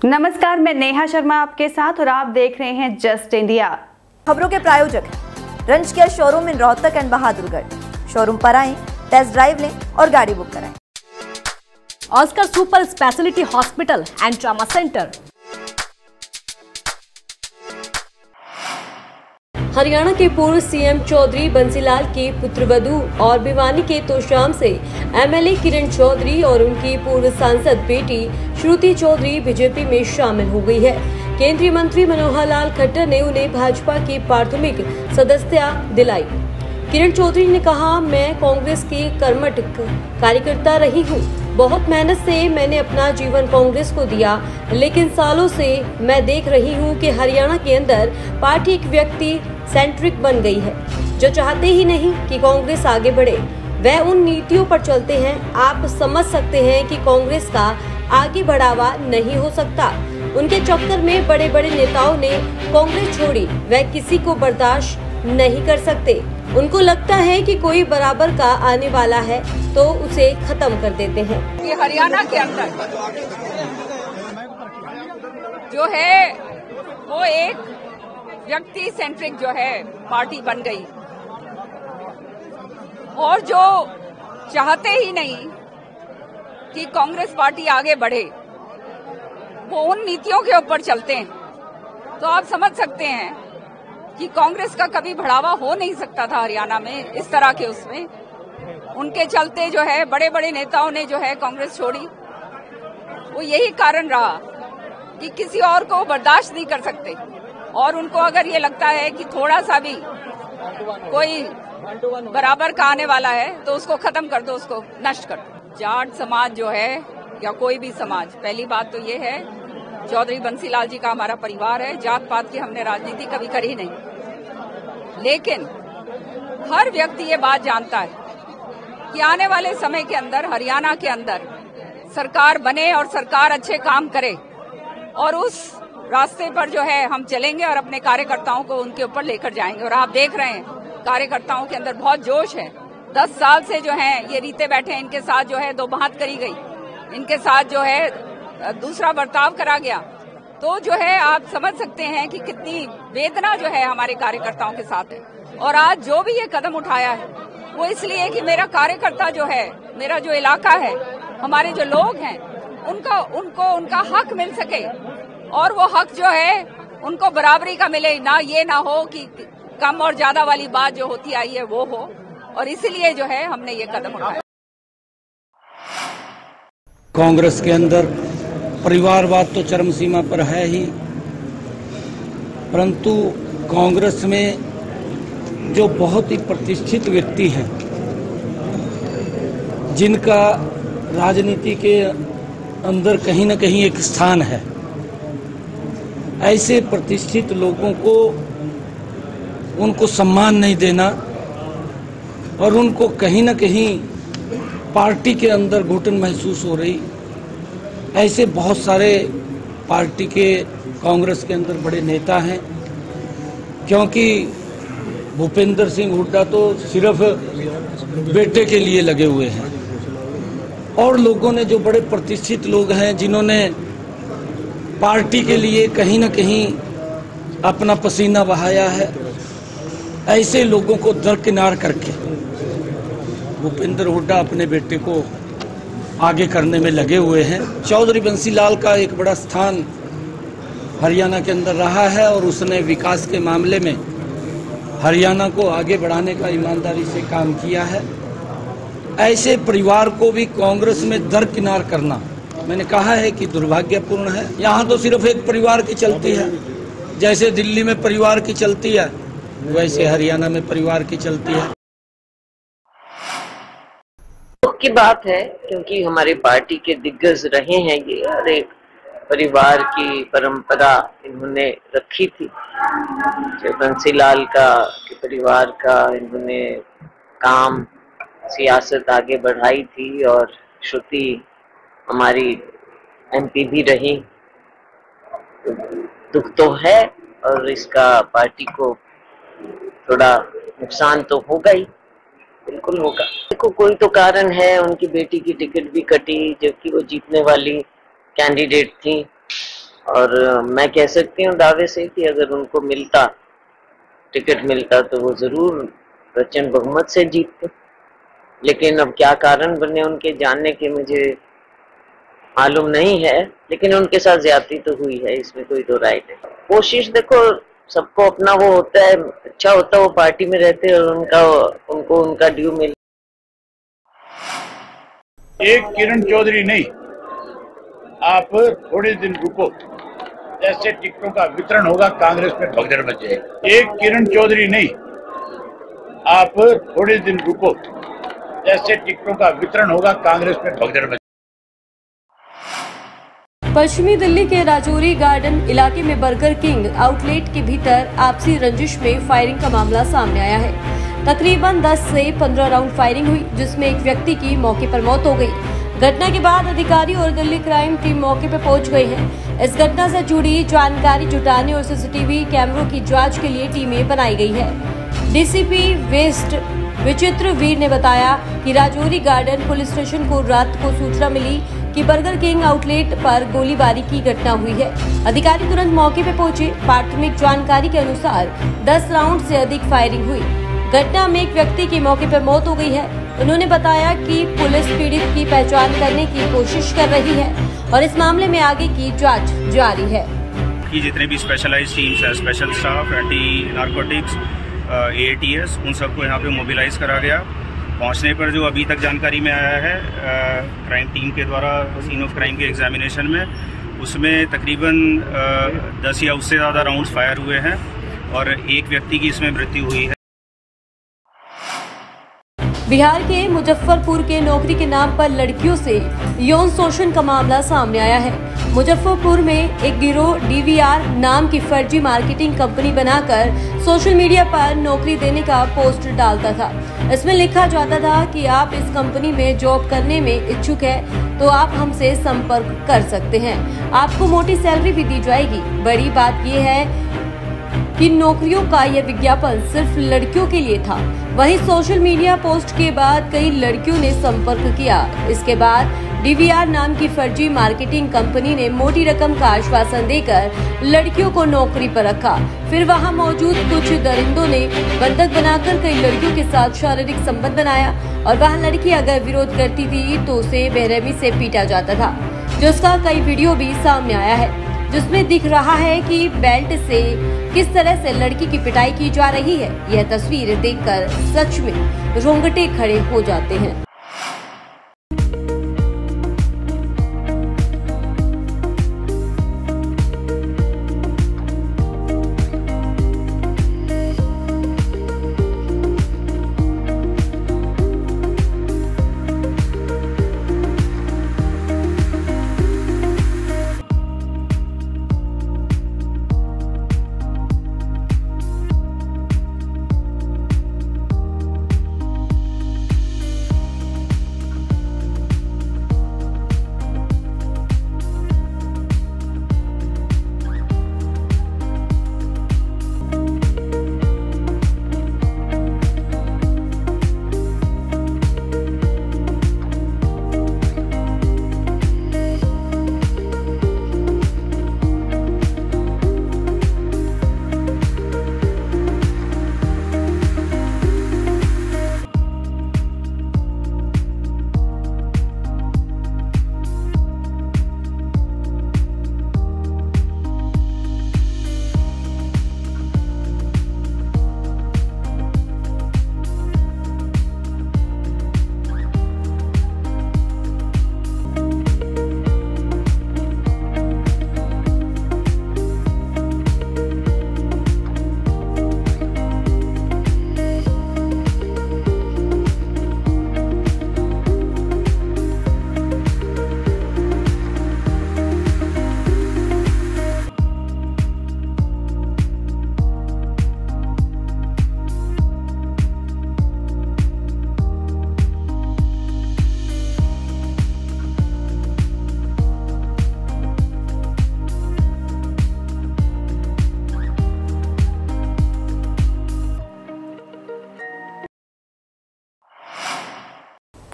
नमस्कार, मैं नेहा शर्मा आपके साथ और आप देख रहे हैं जस्ट इंडिया। खबरों के प्रायोजक हैं रंज care showroom in Rohtak and Bahadurgarh. Showroom पर आएं, टेस्ट ड्राइव लें और गाड़ी बुक कराएं। Oscar super speciality hospital and trauma centre. Haryana के पूर्व सीएम चौधरी बंसीलाल की पुत्रवधू और भिवानी के तोशाम से एमएलए किरण चौधरी और उनकी पूर्व सांसद बेटी श्रुति चौधरी बीजेपी में शामिल हो गई है। केंद्रीय मंत्री मनोहर लाल खट्टर ने उन्हें भाजपा की प्राथमिक सदस्यता दिलाई। किरण चौधरी ने कहा, मैं कांग्रेस की कर्मठ कार्यकर्ता रही हूँ। बहुत मेहनत से मैंने अपना जीवन कांग्रेस को दिया, लेकिन सालों से मैं देख रही हूँ कि हरियाणा के अंदर पार्टी एक व्यक्ति सेंट्रिक बन गई है, जो चाहते ही नहीं कि कांग्रेस आगे बढ़े। वह उन नीतियों पर चलते हैं। आप समझ सकते हैं कि कांग्रेस का आगे बढ़ावा नहीं हो सकता। उनके चक्कर में बड़े बड़े नेताओं ने कांग्रेस छोड़ी। वह किसी को बर्दाश्त नहीं कर सकते। उनको लगता है कि कोई बराबर का आने वाला है तो उसे खत्म कर देते हैं। कि हरियाणा के अंदर जो है वो एक व्यक्ति सेंट्रिक जो है पार्टी बन गई, और जो चाहते ही नहीं कि कांग्रेस पार्टी आगे बढ़े, वो उन नीतियों के ऊपर चलते हैं। तो आप समझ सकते हैं कि कांग्रेस का कभी बढ़ावा हो नहीं सकता था हरियाणा में इस तरह के। उसमें उनके चलते जो है बड़े बड़े नेताओं ने जो है कांग्रेस छोड़ी। वो यही कारण रहा कि किसी और को बर्दाश्त नहीं कर सकते, और उनको अगर ये लगता है कि थोड़ा सा भी कोई बराबर का आने वाला है तो उसको खत्म कर दो, उसको नष्ट कर दो। जाट समाज जो है या कोई भी समाज, पहली बात तो ये है, चौधरी बंसीलाल जी का हमारा परिवार है। जात पात की हमने राजनीति कभी करी नहीं, लेकिन हर व्यक्ति ये बात जानता है कि आने वाले समय के अंदर हरियाणा के अंदर सरकार बने और सरकार अच्छे काम करे, और उस रास्ते पर जो है हम चलेंगे और अपने कार्यकर्ताओं को उनके ऊपर लेकर जाएंगे। और आप देख रहे हैं कार्यकर्ताओं के अंदर बहुत जोश है। 10 साल से जो है ये रीते बैठे, इनके साथ जो है दो बात करी गई, इनके साथ जो है दूसरा बर्ताव करा गया। तो जो है आप समझ सकते हैं कि कितनी वेदना जो है हमारे कार्यकर्ताओं के साथ है। और आज जो भी ये कदम उठाया है वो इसलिए कि मेरा कार्यकर्ता जो है, मेरा जो इलाका है, हमारे जो लोग हैं, उनको उनका हक मिल सके, और वो हक जो है उनको बराबरी का मिले। ना ये ना हो कि कम और ज्यादा वाली बात जो होती आई है वो हो, और इसीलिए जो है हमने ये कदम उठाया। कांग्रेस के अंदर परिवारवाद तो चरम सीमा पर है ही, परंतु कांग्रेस में जो बहुत ही प्रतिष्ठित व्यक्ति हैं, जिनका राजनीति के अंदर कहीं न कहीं एक स्थान है, ऐसे प्रतिष्ठित लोगों को उनको सम्मान नहीं देना और उनको कहीं न कहीं पार्टी के अंदर घुटन महसूस हो रही। ऐसे बहुत सारे पार्टी के कांग्रेस के अंदर बड़े नेता हैं, क्योंकि भूपेंद्र सिंह हुड्डा तो सिर्फ बेटे के लिए लगे हुए हैं, और लोगों ने जो बड़े प्रतिष्ठित लोग हैं, जिन्होंने पार्टी के लिए कहीं न कहीं अपना पसीना बहाया है, ऐसे लोगों को दरकिनार करके भूपेंद्र हुड्डा अपने बेटे को आगे करने में लगे हुए हैं। चौधरी बंसीलाल का एक बड़ा स्थान हरियाणा के अंदर रहा है, और उसने विकास के मामले में हरियाणा को आगे बढ़ाने का ईमानदारी से काम किया है। ऐसे परिवार को भी कांग्रेस में दरकिनार करना, मैंने कहा है कि दुर्भाग्यपूर्ण है। यहाँ तो सिर्फ एक परिवार की चलती है, जैसे दिल्ली में परिवार की चलती है, वैसे हरियाणा में परिवार की चलती है। दुख की बात है, क्योंकि हमारी पार्टी के दिग्गज रहे हैं ये, और एक परिवार की परंपरा इन्होंने रखी थी। जो बंसीलाल का परिवार का इन्होंने काम, सियासत आगे बढ़ाई थी, और श्रुति हमारी एमपी भी रही। दुख तो है, और इसका पार्टी को थोड़ा नुकसान तो होगा ही, बिल्कुल होगा। देखो, कोई तो कारण है। उनकी बेटी की टिकट भी कटी, जबकि वो जीतने वाली कैंडिडेट थी। और मैं कह सकती हूँ दावे से कि अगर उनको टिकट मिलता तो वो जरूर प्रचंड बहुमत से जीतते। लेकिन अब क्या कारण बने उनके जानने के मुझे मालूम नहीं है, लेकिन उनके साथ ज्यादती तो हुई है, इसमें कोई दो राय नहीं। कोशिश देखो, सबको अपना वो होता है, अच्छा होता है वो पार्टी में रहते और उनको उनका ड्यू मिल। एक किरण चौधरी नहीं, आप थोड़े दिन रुको, जैसे टिकटों का वितरण होगा कांग्रेस में भगदड़ मच जाएगी। एक किरण चौधरी नहीं, आप थोड़े दिन रुको, जैसे टिकटों का वितरण होगा कांग्रेस में भगदड़ मच। पश्चिमी दिल्ली के राजौरी गार्डन इलाके में बर्गर किंग आउटलेट के भीतर आपसी रंजिश में फायरिंग का मामला सामने आया है। तकरीबन 10 से 15 राउंड फायरिंग हुई, जिसमें एक व्यक्ति की मौके पर मौत हो गई। घटना के बाद अधिकारी और दिल्ली क्राइम टीम मौके पर पहुंच गई है। इस घटना से जुड़ी जानकारी जुटाने और सीसीटीवी कैमरों की जांच के लिए टीमें बनाई गई है। डीसीपी वेस्ट विचित्र वीर ने बताया कि राजौरी गार्डन पुलिस स्टेशन को रात को सूचना मिली कि बर्गर किंग आउटलेट पर गोलीबारी की घटना हुई है। अधिकारी तुरंत मौके पर पहुंचे। प्राथमिक जानकारी के अनुसार 10 राउंड से अधिक फायरिंग हुई। घटना में एक व्यक्ति की मौके पर मौत हो गई है। उन्होंने बताया कि पुलिस पीड़ित की पहचान करने की कोशिश कर रही है और इस मामले में आगे की जांच जारी है। कि जितने भी स्पेशलाइज्ड टीम्स है, special staff, anti narcotics, AATS, उन सबको यहाँ पे मोबिलाइज करा गया। पहुँचने पर जो अभी तक जानकारी में आया है क्राइम टीम के द्वारा सीन ऑफ क्राइम के एग्जामिनेशन में, उसमें तकरीबन 10 या उससे ज़्यादा राउंड्स फायर हुए हैं और एक व्यक्ति की इसमें मृत्यु हुई है। बिहार के मुजफ्फरपुर के नौकरी के नाम पर लड़कियों से यौन शोषण का मामला सामने आया है। मुजफ्फरपुर में एक गिरोह DVR नाम की फर्जी मार्केटिंग कंपनी बनाकर सोशल मीडिया पर नौकरी देने का पोस्ट डालता था। इसमें लिखा जाता था कि आप इस कंपनी में जॉब करने में इच्छुक है तो आप हमसे संपर्क कर सकते हैं, आपको मोटी सैलरी भी दी जाएगी। बड़ी बात यह है कि नौकरियों का यह विज्ञापन सिर्फ लड़कियों के लिए था। वहीं सोशल मीडिया पोस्ट के बाद कई लड़कियों ने संपर्क किया। इसके बाद DVR नाम की फर्जी मार्केटिंग कंपनी ने मोटी रकम का आश्वासन देकर लड़कियों को नौकरी पर रखा। फिर वहां मौजूद कुछ दरिंदों ने बंधक बनाकर कई लड़कियों के साथ शारीरिक संबंध बनाया और वह लड़की अगर विरोध करती थी तो उसे बेरहमी से पीटा जाता था, जिसका कई वीडियो भी सामने आया है, जिसमें दिख रहा है कि बेल्ट से किस तरह से लड़की की पिटाई की जा रही है। यह तस्वीर देखकर सच में रोंगटे खड़े हो जाते हैं।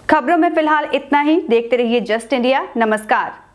खबरों में फिलहाल इतना ही। देखते रहिए जस्ट इंडिया। नमस्कार।